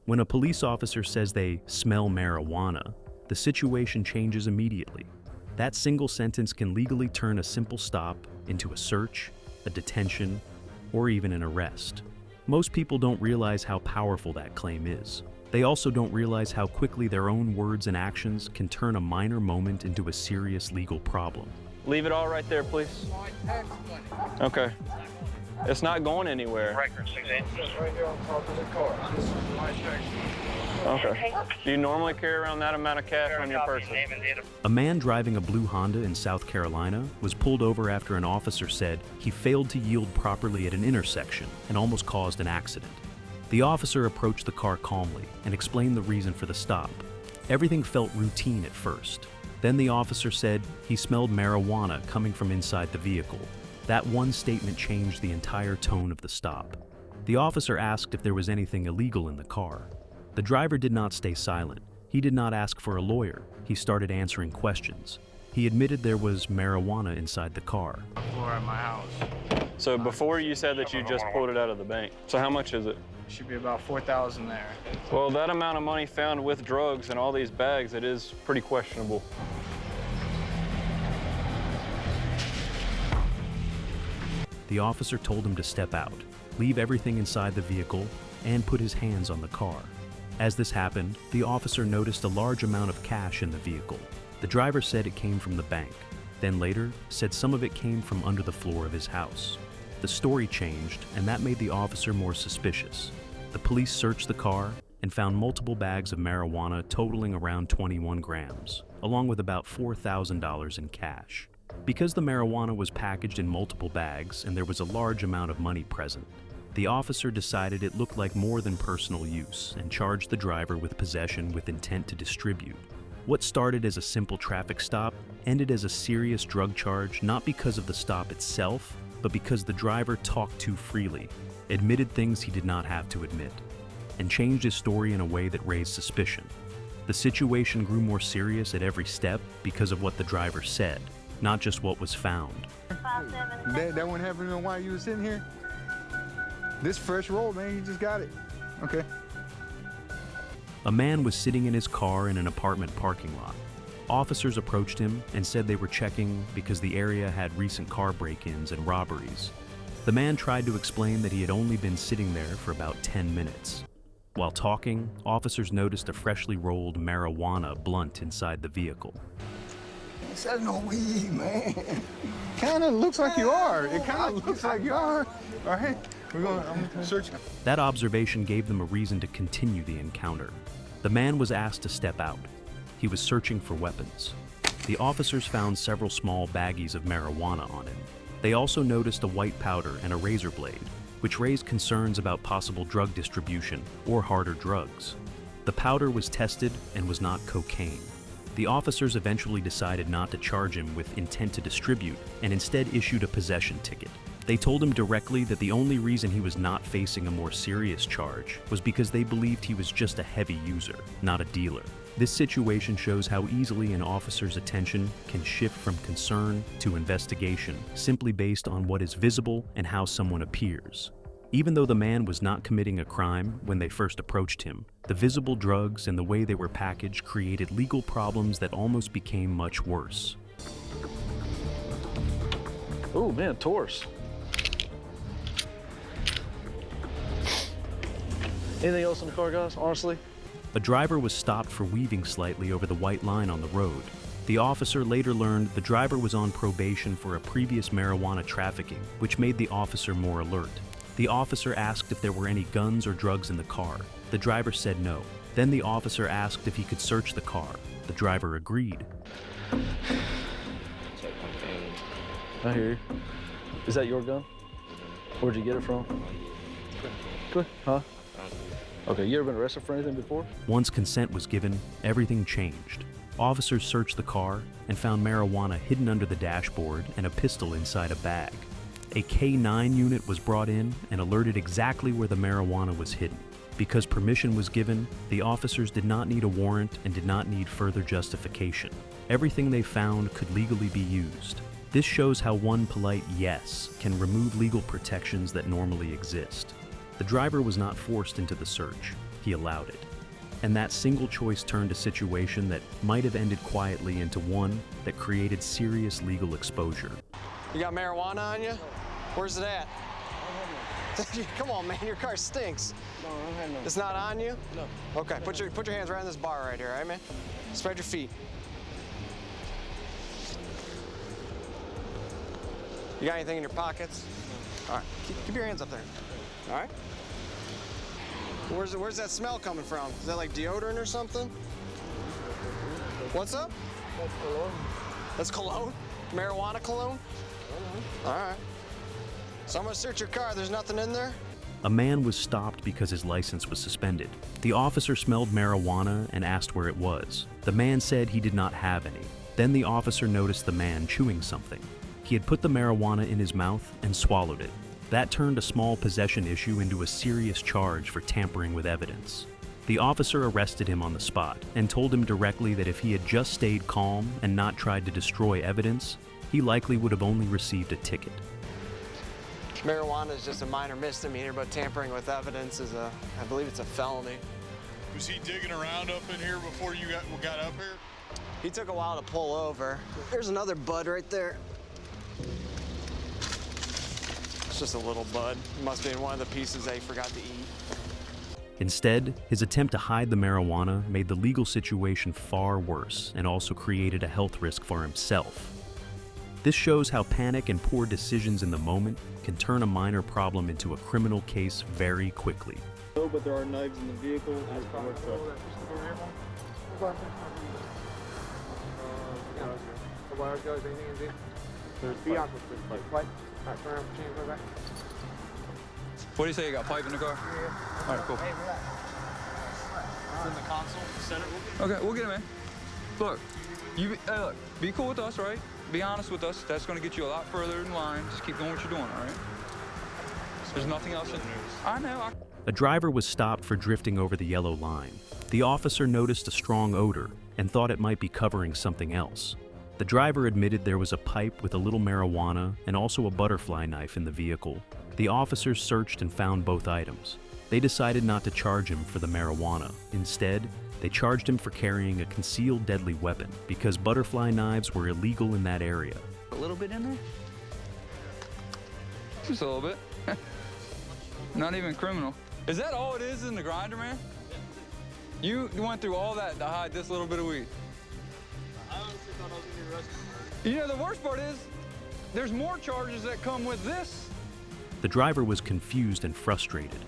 When a police officer says they smell marijuana, the situation changes immediately. That single sentence can legally turn a simple stop into a search, a detention, or even an arrest. Most people don't realize how powerful that claim is. They also don't realize how quickly their own words and actions can turn a minor moment into a serious legal problem. Leave it all right there, please. Okay. It's not going anywhere. Record 6-8. Right here on top of the car. This is my tax. Okay. Do you normally carry around that amount of cash on your person? A man driving a blue Honda in South Carolina was pulled over after an officer said he failed to yield properly at an intersection and almost caused an accident. The officer approached the car calmly and explained the reason for the stop. Everything felt routine at first. Then the officer said he smelled marijuana coming from inside the vehicle. That one statement changed the entire tone of the stop. The officer asked if there was anything illegal in the car. The driver did not stay silent. He did not ask for a lawyer. He started answering questions. He admitted there was marijuana inside the car. Floor at my house. So before you said that you just pulled it out of the bank. So how much is it? Should be about 4,000 there. Well, that amount of money found with drugs and all these bags, it is pretty questionable. The officer told him to step out, leave everything inside the vehicle, and put his hands on the car. As this happened, the officer noticed a large amount of cash in the vehicle. The driver said it came from the bank, then later said some of it came from under the floor of his house. The story changed, and that made the officer more suspicious. The police searched the car and found multiple bags of marijuana totaling around 21 grams, along with about $4,000 in cash. Because the marijuana was packaged in multiple bags and there was a large amount of money present, the officer decided it looked like more than personal use and charged the driver with possession with intent to distribute. What started as a simple traffic stop ended as a serious drug charge, not because of the stop itself, but because the driver talked too freely, admitted things he did not have to admit, and changed his story in a way that raised suspicion. The situation grew more serious at every step because of what the driver said, not just what was found. That one happened while you were sitting here? This fresh roll, man, you just got it. Okay. A man was sitting in his car in an apartment parking lot. Officers approached him and said they were checking because the area had recent car break-ins and robberies. The man tried to explain that he had only been sitting there for about 10 minutes. While talking, officers noticed a freshly rolled marijuana blunt inside the vehicle. This ain't no weed, man. Kinda looks like you are. It kinda looks like you are. All right, I'm gonna search. That observation gave them a reason to continue the encounter. The man was asked to step out. He was searching for weapons. The officers found several small baggies of marijuana on him. They also noticed a white powder and a razor blade, which raised concerns about possible drug distribution or harder drugs. The powder was tested and was not cocaine. The officers eventually decided not to charge him with intent to distribute and instead issued a possession ticket. They told him directly that the only reason he was not facing a more serious charge was because they believed he was just a heavy user, not a dealer. This situation shows how easily an officer's attention can shift from concern to investigation simply based on what is visible and how someone appears. Even though the man was not committing a crime when they first approached him, the visible drugs and the way they were packaged created legal problems that almost became much worse. Oh man, Taurus. Anything else in the car, guys, honestly? A driver was stopped for weaving slightly over the white line on the road. The officer later learned the driver was on probation for a previous marijuana trafficking, which made the officer more alert. The officer asked if there were any guns or drugs in the car. The driver said no. Then the officer asked if he could search the car. The driver agreed. I hear you. Is that your gun? Where'd you get it from? Good. Huh? Okay, you ever been arrested for anything before? Once consent was given, everything changed. Officers searched the car and found marijuana hidden under the dashboard and a pistol inside a bag. A K-9 unit was brought in and alerted exactly where the marijuana was hidden. Because permission was given, the officers did not need a warrant and did not need further justification. Everything they found could legally be used. This shows how one polite yes can remove legal protections that normally exist. The driver was not forced into the search. he allowed it. And that single choice turned a situation that might have ended quietly into one that created serious legal exposure. You got marijuana on you? Where's it at? Come on, man, your car stinks. No, I don't have no. It's not on you? No. Okay, put your hands right on this bar right here, all right, man? Spread your feet. You got anything in your pockets? All right, keep your hands up there. All right? Where's that smell coming from? Is that like deodorant or something? What's up? That's cologne. That's cologne? Marijuana cologne? All right. So I'm gonna search your car. There's nothing in there? A man was stopped because his license was suspended. The officer smelled marijuana and asked where it was. The man said he did not have any. Then the officer noticed the man chewing something. He had put the marijuana in his mouth and swallowed it. That turned a small possession issue into a serious charge for tampering with evidence. The officer arrested him on the spot and told him directly that if he had just stayed calm and not tried to destroy evidence, he likely would have only received a ticket. Marijuana is just a minor misdemeanor, but tampering with evidence is I believe it's a felony. Was he digging around up in here before you got up here? He took a while to pull over. There's another bud right there. It's just a little bud. Must have been one of the pieces they forgot to eat. Instead, his attempt to hide the marijuana made the legal situation far worse and also created a health risk for himself. This shows how panic and poor decisions in the moment can turn a minor problem into a criminal case very quickly. No, but there are knives in the vehicle. What do you say? You got a pipe in the car? All right, cool. It's in the console. Set it. Okay, we'll get him in. Look, look, be cool with us, right? Be honest with us. That's going to get you a lot further in line. Just keep doing what you're doing, all right? There's nothing else in there. I know. A driver was stopped for drifting over the yellow line. The officer noticed a strong odor and thought it might be covering something else. The driver admitted there was a pipe with a little marijuana and also a butterfly knife in the vehicle. The officers searched and found both items. They decided not to charge him for the marijuana. Instead, they charged him for carrying a concealed deadly weapon because butterfly knives were illegal in that area. A little bit in there? Just a little bit. Not even criminal. Is that all it is in the grinder, man? You went through all that to hide this little bit of weed. I honestly thought I was going to be arrested. You know, the worst part is, there's more charges that come with this. The driver was confused and frustrated.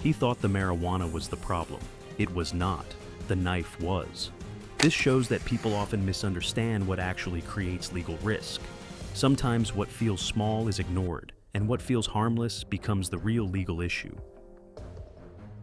He thought the marijuana was the problem. It was not. The knife was. This shows that people often misunderstand what actually creates legal risk. Sometimes what feels small is ignored, and what feels harmless becomes the real legal issue.